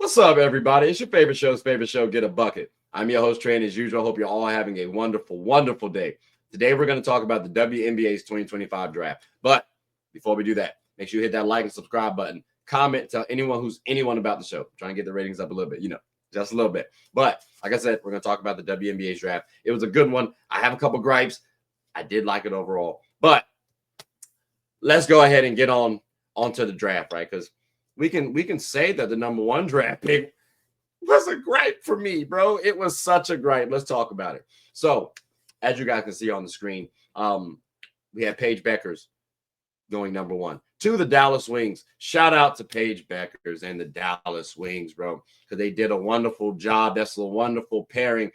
What's up, everybody? It's your favorite show, Get a Bucket. I'm your host, Trey, and as usual, I hope you're all having a wonderful, wonderful day. Today, we're going to talk about the WNBA's 2025 draft. But before we do that, make sure you hit that like and subscribe button. Comment, tell anyone who's anyone about the show. Try and get the ratings up a little bit, just a little bit. But like I said, we're going to talk about the WNBA's draft. It was a good one. I have a couple gripes. I did like it overall. But let's go ahead and get onto the draft, right? Because we can say that the number one draft pick was a gripe for me, bro. It was such a gripe. Let's talk about it. So, as you guys can see on the screen, we have Paige Bueckers going number one to the Dallas Wings. Shout out to Paige Bueckers and the Dallas Wings, bro, because they did a wonderful job. That's a wonderful pairing.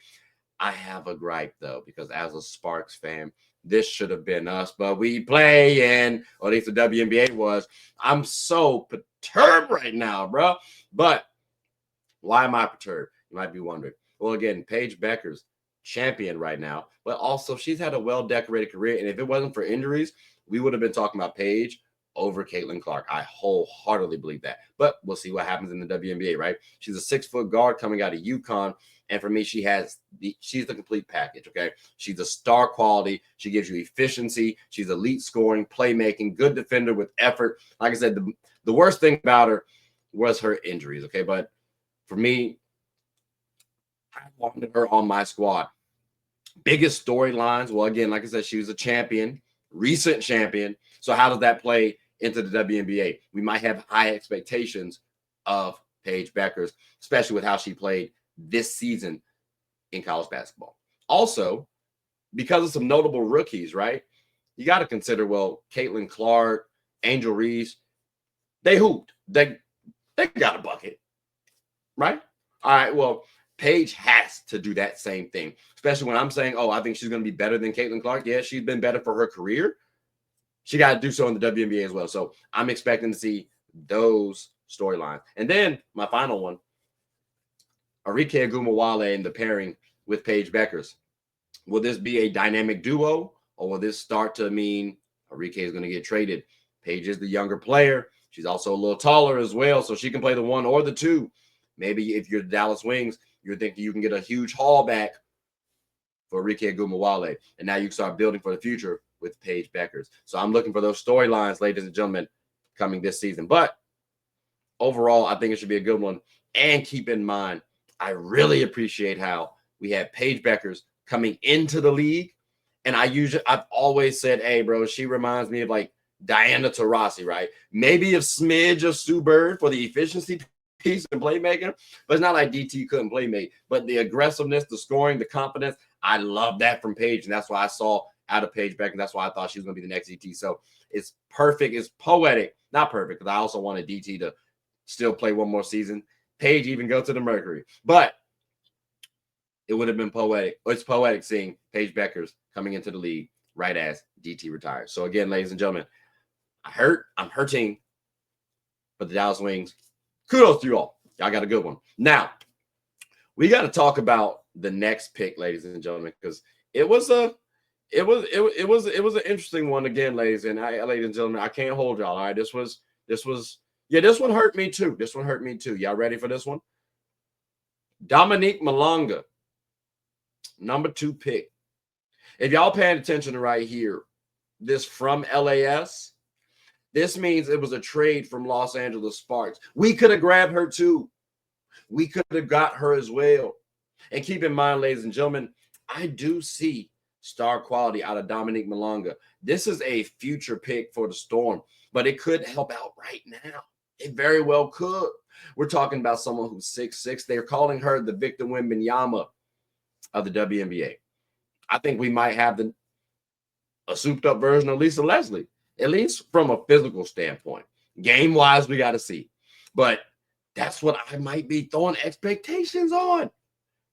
I have a gripe, though, because as a Sparks fan, this should have been us, but we play in, or at least the WNBA was. I'm so perturbed right now, bro. But why am I perturbed? You might be wondering. Well, again, Paige Bueckers, champion right now, but also she's had a well-decorated career, and if it wasn't for injuries, we would have been talking about Paige over Caitlin Clark. I wholeheartedly believe that. But we'll see what happens in the WNBA, right? She's a 6-foot guard coming out of UConn. And for me, she's the complete package, okay? She's a star quality. She gives you efficiency. She's elite scoring, playmaking, good defender with effort. Like I said, the worst thing about her was her injuries, okay? But for me, I wanted her on my squad. Biggest storylines, well, again, like I said, she was a champion, recent champion. So how does that play into the WNBA? We might have high expectations of Paige Bueckers, especially with how she played this season in college basketball. Also, because of some notable rookies, right? You got to consider, well, Caitlin Clark, Angel Reese, they hooped. They got a bucket, right? All right, well, Paige has to do that same thing, especially when I'm saying, I think she's going to be better than Caitlin Clark. Yeah, she's been better for her career. She got to do so in the WNBA as well. So I'm expecting to see those storylines. And then my final one, Arike Agumawale and the pairing with Paige Bueckers. Will this be a dynamic duo, or will this start to mean Arike is going to get traded? Paige is the younger player. She's also a little taller as well, so she can play the 1 or the 2. Maybe if you're the Dallas Wings, you're thinking you can get a huge haul back for Arike Agumawale, and now you can start building for the future with Paige Bueckers. So I'm looking for those storylines, ladies and gentlemen, coming this season. But overall, I think it should be a good one. And keep in mind, I really appreciate how we had Paige Bueckers coming into the league. And I've always said, hey, bro, she reminds me of like Diana Taurasi, right? Maybe a smidge of Sue Bird for the efficiency piece and playmaking, but it's not like DT couldn't playmate. But the aggressiveness, the scoring, the confidence, I love that from Paige. And that's why I saw out of Paige Bueckers. That's why I thought she was going to be the next DT. So it's perfect. It's poetic. Not perfect, because I also wanted DT to still play one more season. Paige even go to the Mercury. But it would have been poetic. It's poetic seeing Paige Bueckers coming into the league right as DT retires. So again, ladies and gentlemen, I'm hurting for the Dallas Wings. Kudos to you all. Y'all got a good one. Now, we got to talk about the next pick, ladies and gentlemen, because it was an interesting one again, ladies and gentlemen. I can't hold y'all. All right, this one hurt me too. Y'all ready for this one? Dominique Malonga, number 2 pick. If y'all paying attention to right here, this from LAS, this means it was a trade from Los Angeles Sparks. We could have grabbed her too. We could have got her as well. And keep in mind, ladies and gentlemen, I do see star quality out of Dominique Malonga. This is a future pick for the Storm, but it could help out right now. It very well could. We're talking about someone who's 6'6". They're calling her the Victor Wembanyama of the WNBA. I think we might have a souped-up version of Lisa Leslie, at least from a physical standpoint. Game-wise, we got to see. But that's what I might be throwing expectations on.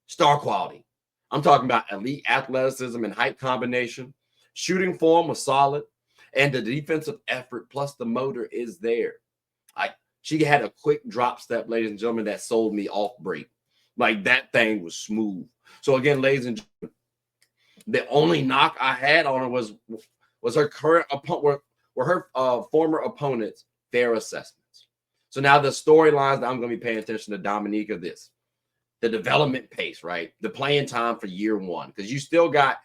Star quality. I'm talking about elite athleticism and height combination. Shooting form was solid. And the defensive effort plus the motor is there. She had a quick drop step, ladies and gentlemen, that sold me off break. Like, that thing was smooth. So again, ladies and gentlemen, the only knock I had on her was her current opponent, were her former opponents' fair assessments. So now the storylines that I'm going to be paying attention to Dominique are this. The development pace, right? The playing time for year one. Because you still got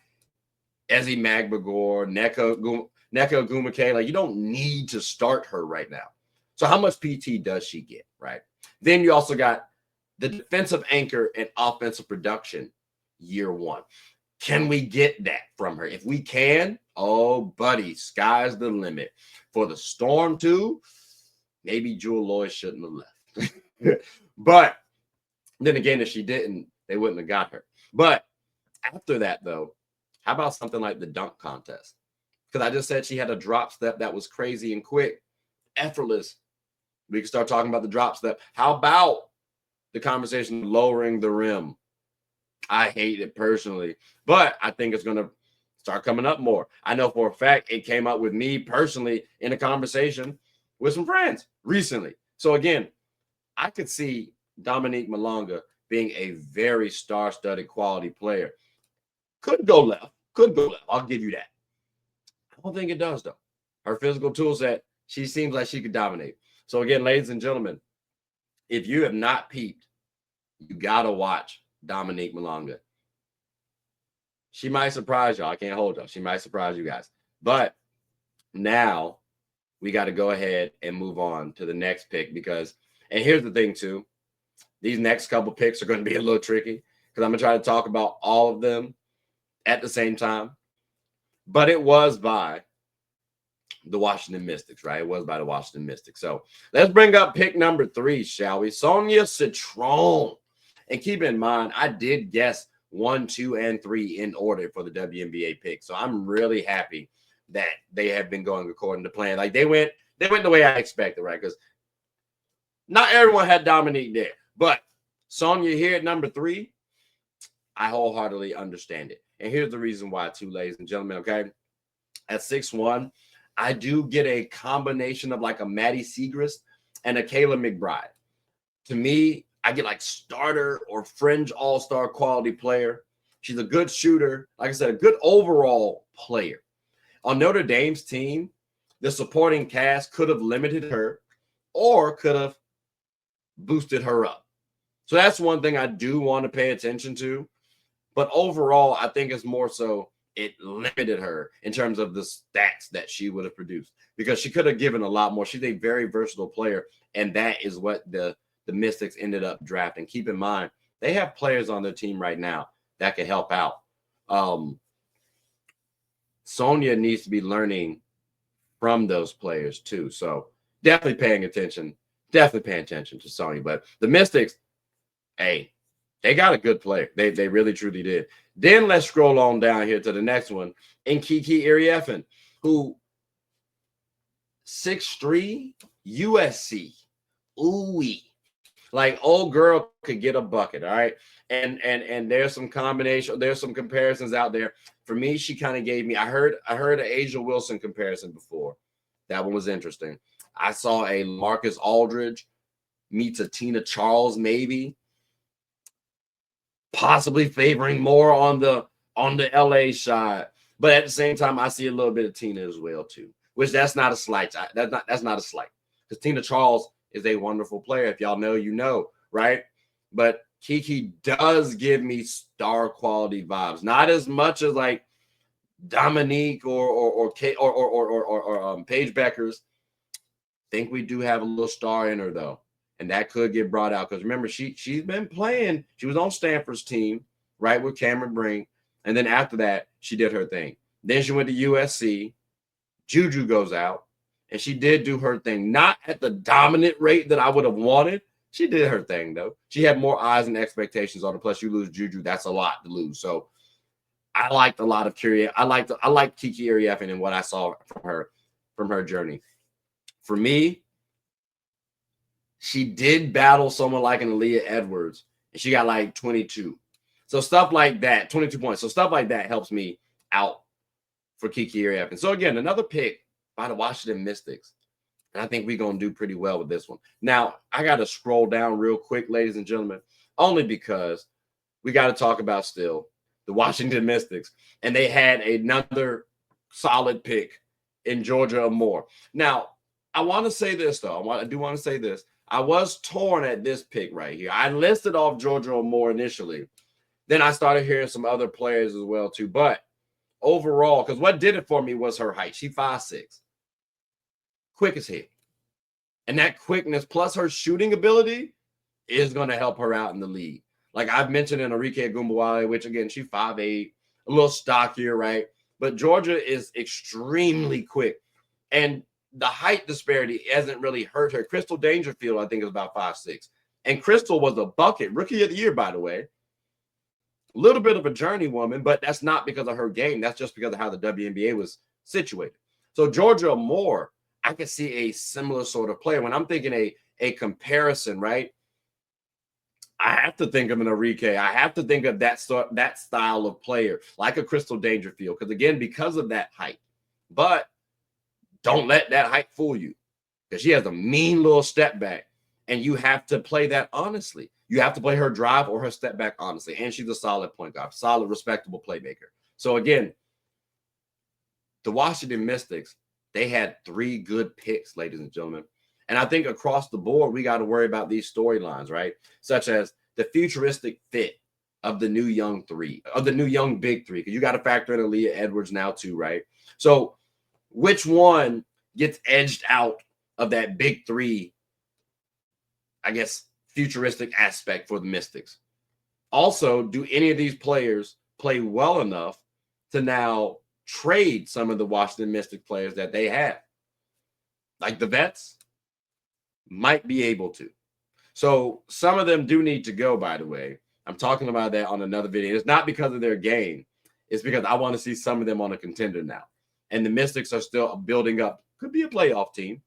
Ezi Magbagor, Nneka Ogwumike. Like, you don't need to start her right now. So how much PT does she get, right? Then you also got the defensive anchor and offensive production year one. Can we get that from her? If we can, oh, buddy, sky's the limit. For the Storm, too, maybe Jewel Loyd shouldn't have left. But then again, if she didn't, they wouldn't have got her. But after that, though, how about something like the dunk contest? Because I just said she had a drop step that was crazy and quick, effortless. We can start talking about the drop step. How about the conversation of lowering the rim? I hate it personally, but I think it's going to start coming up more. I know for a fact it came up with me personally in a conversation with some friends recently. So again, I could see Dominique Malonga being a very star-studded quality player. Could go left. I'll give you that. I don't think it does, though. Her physical tool set, she seems like she could dominate. So again, ladies and gentlemen, if you have not peeped, you got to watch Dominique Malonga. She might surprise y'all. I can't hold y'all. She might surprise you guys. But now we got to go ahead and move on to the next pick because, and here's the thing too, these next couple picks are going to be a little tricky because I'm going to try to talk about all of them at the same time. But it was by the Washington Mystics, right? It was by the Washington Mystics. So let's bring up pick number 3, shall we? Sonia Citron. And keep in mind, I did guess 1, 2, and 3 in order for the WNBA pick. So I'm really happy that they have been going according to plan. Like they went the way I expected, right? Because not everyone had Dominique there. But Sonia here at number 3, I wholeheartedly understand it. And here's the reason why, too, ladies and gentlemen, okay? At 6'1", I do get a combination of like a Maddie Siegrist and a Kayla McBride. To me, I get like starter or fringe all-star quality player. She's a good shooter. Like I said, a good overall player. On Notre Dame's team, the supporting cast could have limited her or could have boosted her up. So that's one thing I do want to pay attention to. But overall, I think it's more so it limited her in terms of the stats that she would have produced because she could have given a lot more. She's a very versatile player, and that is what the Mystics ended up drafting. Keep in mind, they have players on their team right now that can help out. Sonia needs to be learning from those players too. So definitely paying attention to Sonia. But the Mystics, hey, they got a good player. They really, truly did. Then let's scroll on down here to the next one. And Kiki Iriafen, who 6'3", USC. Ooh-wee. Like, old girl could get a bucket, all right? And there's some combination, there's some comparisons out there. For me, she kind of gave me, I heard an Asia Wilson comparison before. That one was interesting. I saw a Marcus Aldridge meets a Tina Charles, maybe. Possibly favoring more on the LA side. But at the same time, I see a little bit of Tina as well, too. Which that's not a slight. That's not a slight. Because Tina Charles is a wonderful player. If y'all know, you know, right? But Kiki does give me star quality vibes. Not as much as like Dominique or Paige Bueckers. Think we do have a little star in her though. And that could get brought out. Because remember, she's been playing. She was on Stanford's team, right, with Cameron Brink. And then after that, she did her thing. Then she went to USC. Juju goes out. And she did do her thing. Not at the dominant rate that I would have wanted. She did her thing, though. She had more eyes and expectations on her. Plus, you lose Juju. That's a lot to lose. So I liked a lot of curiosity. I liked Kiki Iriafen and what I saw from her journey. For me, she did battle someone like an Aaliyah Edwards, and she got like 22. So stuff like that, 22 points. So stuff like that helps me out for Kiki Iriafen. So again, another pick by the Washington Mystics. And I think we're going to do pretty well with this one. Now, I got to scroll down real quick, ladies and gentlemen, only because we got to talk about still the Washington Mystics. And they had another solid pick in Georgia Amore. Now, I want to say this, though. I do want to say this. I was torn at this pick right here. I listed off Georgia Amore initially. Then I started hearing some other players as well too. But overall, because what did it for me was her height. She 5'6", quick as hell. And that quickness plus her shooting ability is going to help her out in the league. Like I've mentioned in Arike Ogunbowale, which again, she's 5'8", a little stockier, right? But Georgia is extremely quick. And the height disparity hasn't really hurt her. Crystal Dangerfield, I think, is about 5'6". And Crystal was a bucket, rookie of the year, by the way. A little bit of a journey woman, but that's not because of her game. That's just because of how the WNBA was situated. So Georgia Amore, I could see a similar sort of player. When I'm thinking a comparison, right? I have to think of an Arike. I have to think of that style of player, like a Crystal Dangerfield, because again, because of that height. But don't let that height fool you, because she has a mean little step back, and you have to play that honestly. You have to play her drive or her step back honestly, and she's a solid point guard, solid, respectable playmaker. So again, the Washington Mystics, they had 3 good picks, ladies and gentlemen. And I think across the board, we got to worry about these storylines, right? Such as the futuristic fit of the new young three, of the new young big three, because you got to factor in Aaliyah Edwards now too, right? So which one gets edged out of that big three, I guess, futuristic aspect for the Mystics? Also, do any of these players play well enough to now trade some of the Washington Mystic players that they have? Like the vets might be able to. So some of them do need to go, by the way. I'm talking about that on another video. It's not because of their game. It's because I want to see some of them on a contender now. And the Mystics are still building up. Could be a playoff team.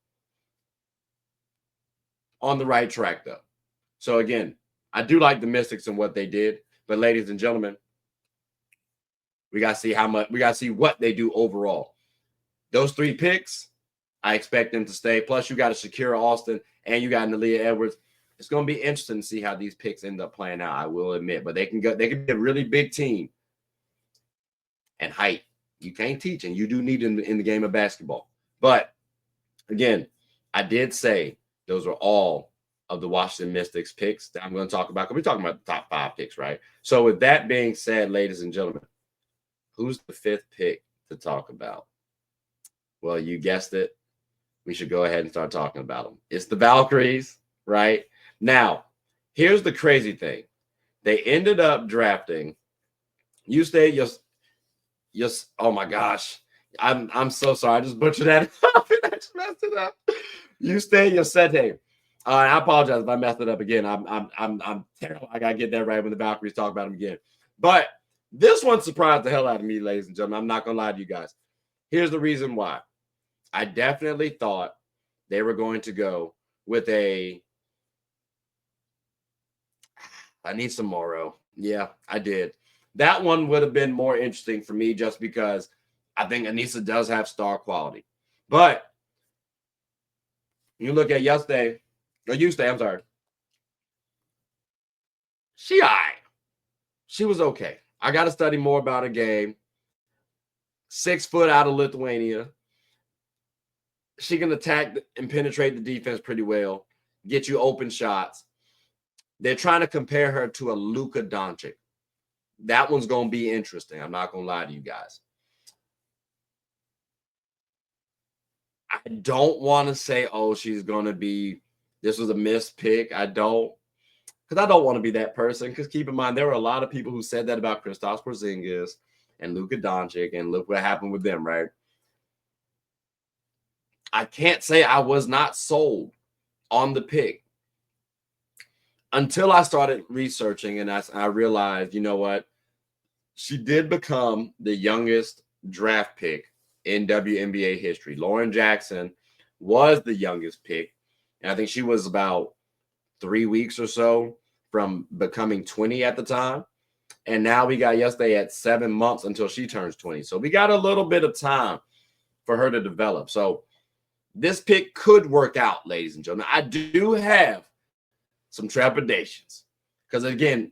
On the right track, though. So again, I do like the Mystics and what they did. But ladies and gentlemen, we got to see what they do overall. Those 3 picks, I expect them to stay. Plus, you got a Shakira Austin and you got an Aaliyah Edwards. It's going to be interesting to see how these picks end up playing out, I will admit. But they can be a really big team. And height, you can't teach, and you do need it in the game of basketball. But again, I did say those were all of the Washington Mystics picks that I'm going to talk about, because we're talking about the top 5 picks, right? So with that being said, ladies and gentlemen, who's the 5th pick to talk about? Well, you guessed it. We should go ahead and start talking about them. It's the Valkyries, right? Now, here's the crazy thing. They ended up drafting oh my gosh. I'm so sorry. I just butchered that up. I just messed it up. Justé Jocyte. I apologize if I messed it up again. I'm terrible. I gotta get that right when the Valkyries talk about them again. But this one surprised the hell out of me, ladies and gentlemen. I'm not gonna lie to you guys. Here's the reason why. I definitely thought they were going to go with I need some Moro. Yeah, I did. That one would have been more interesting for me just because I think Anissa does have star quality. But you look at Justé, I'm sorry. She was okay. I got to study more about her game. 6 foot out of Lithuania. She can attack and penetrate the defense pretty well, get you open shots. They're trying to compare her to a Luka Doncic. That one's going to be interesting. I'm not going to lie to you guys. I don't want to say, oh, she's going to be, this was a missed pick. I don't, because I don't want to be that person. Because keep in mind, there were a lot of people who said that about Kristaps Porzingis and Luka Doncic, and look what happened with them, right? I can't say I was not sold on the pick until I started researching, and I realized, you know what? She did become the youngest draft pick in WNBA history. Lauren Jackson was the youngest pick, and I think she was about 3 weeks or so from becoming 20 at the time. And now we got Justé at 7 months until she turns 20. So we got a little bit of time for her to develop. So this pick could work out, ladies and gentlemen. I do have some trepidations because, again,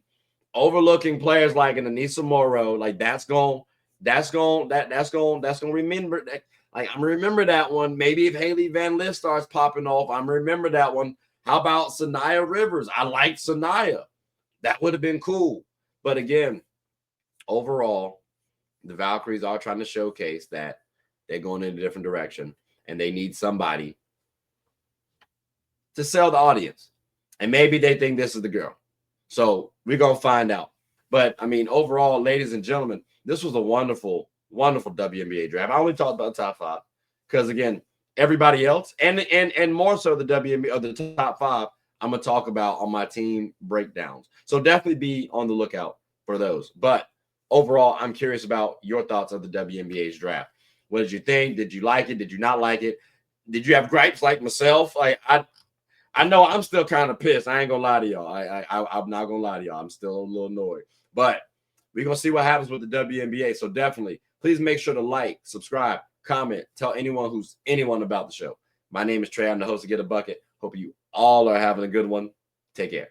overlooking players like an Anissa Moro, like that's going to remember that. Like, I'm remember that one. Maybe if Haley Van Lith starts popping off, I'm remember that one. How about Sanaya Rivers? I like Sanaya. That would have been cool. But again, overall, the Valkyries are trying to showcase that they're going in a different direction and they need somebody to sell the audience. And maybe they think this is the girl. So we're going to find out. But I mean, overall, ladies and gentlemen, this was a wonderful, wonderful WNBA draft. I only talked about the top 5 because, again, everybody else and more so the WNBA or the top 5, I'm going to talk about on my team breakdowns. So definitely be on the lookout for those. But overall, I'm curious about your thoughts of the WNBA's draft. What did you think? Did you like it? Did you not like it? Did you have gripes like myself? Like I know I'm still kind of pissed. I ain't gonna lie to y'all. I'm not gonna lie to y'all. I'm still a little annoyed. But we're gonna see what happens with the WNBA. So definitely, please make sure to like, subscribe, comment, tell anyone about the show. My name is Trey. I'm the host of Get a Bucket. Hope you all are having a good one. Take care.